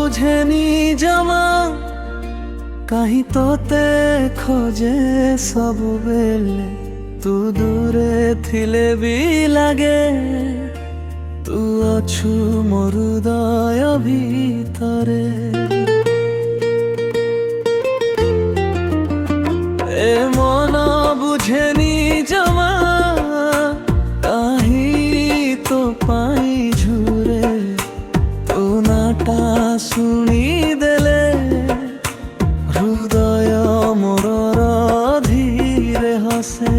ବୁଝେନି ଜମା କାହିଁ ତୋତେ ଖୋଜେ ସବୁବେଳେ ତୁ ଦୂରେ ଥିଲେ ବି ଲାଗେ ତୁ ଅଛୁ ମୋ ହୃଦୟ ଭିତରେ ଏ ମନ ବୁଝେନି ଜମା କାହିଁ ତୋ ପାଇଁ ଝୁରେ ତୁ ନାଟା ଶୁଣିଦେଲେ ହୃଦୟ ମୋର ଧୀରେ ହସେ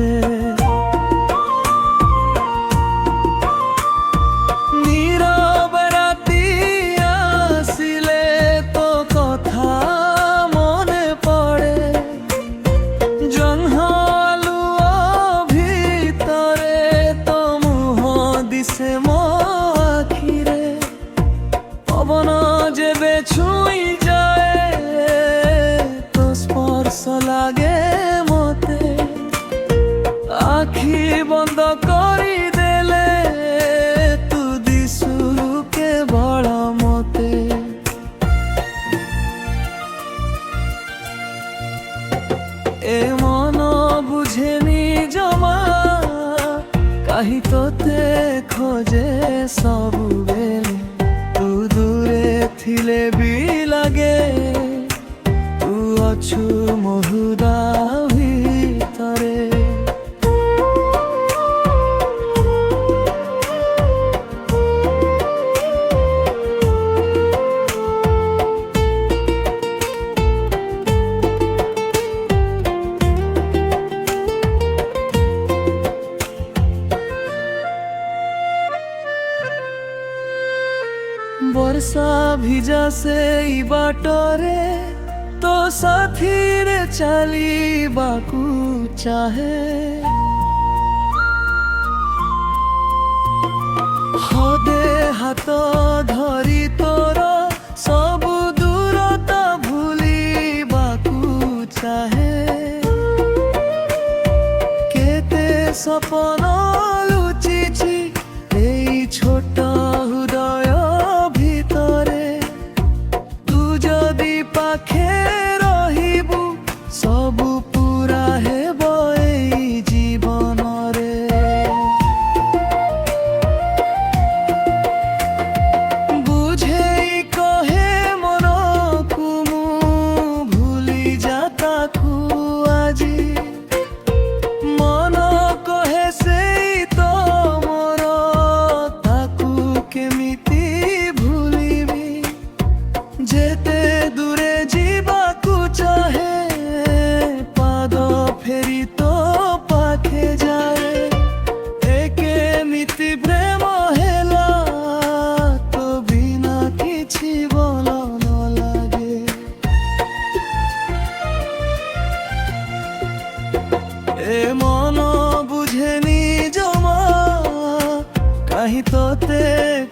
নীরব রাতি আসিলে তো কথা মনে পড়ে জহ্ন আলুও ভিতরে তো মুহ দিছে মো আখিরে পবন যেবে ছুঁই যায় তো স্পর্শ লাগে মতে আখি বন্ধ করি দেলে তু দিশু কেবল মতে এ মন বুঝেনি জমা কাহি তোতে খোঁজে ସବୁବେଳେ তু দূরে থিলে বি লাগে তু অছু ମୋ হৃদয় ভিতরে ବର୍ଷା ଭିଜା ସେଇ ବାଟରେ ତୋ ସାଥିରେ ଚାଲିବାକୁ ଚାହେ ହଦେ ହାତ ଧରି ତୋର ସବୁ ଦୂରତା ଭୁଲିବାକୁ ଚାହେ କେତେ ସପନ ଲୁଚିଛି ଏଇ ଛୋଟ ହୃଦୟ পাখে রহিবু সবু পুরা হেব এই জীবনরে বুঝেই কহে মনকু মু ভুলি যা তাকু আজি মন কহে সেই তো মোর তাকু কেমিতি ভুলিবি যেতে দূরে ଯିବାକୁ ଚାହେ ପାଦ ଫେରି ତୋ ପାଖେ ଯାଏ ଏ କେମିତି ପ୍ରେମ ହେଲା ତୋ ବିନା କିଛି ଭଲ ନ ଲାଗେ ଏ ମନ ବୁଝେନି ଜମା କାହିଁ ତୋତେ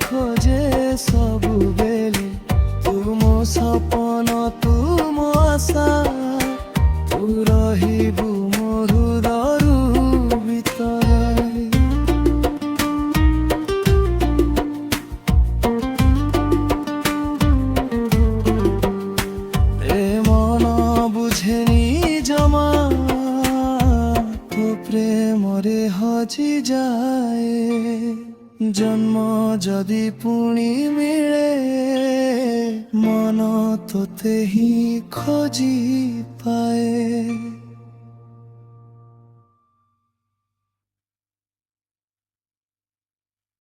ଖୋଜେ ସବୁବେଳେ ତୁ ମୋ ସପନ ତୁ ମୋ ଆଶା ତୁ ରହିବୁ ମୋ ହୃଦୟ ଭିତରେ ଏ ମନ ବୁଝେନି ଜମା ତୋ ପ୍ରେମରେ ହଜି ଯାଏ জন্ম যদি পুଣି মিଳେ মন তোতে হি খোঁজি পাଏ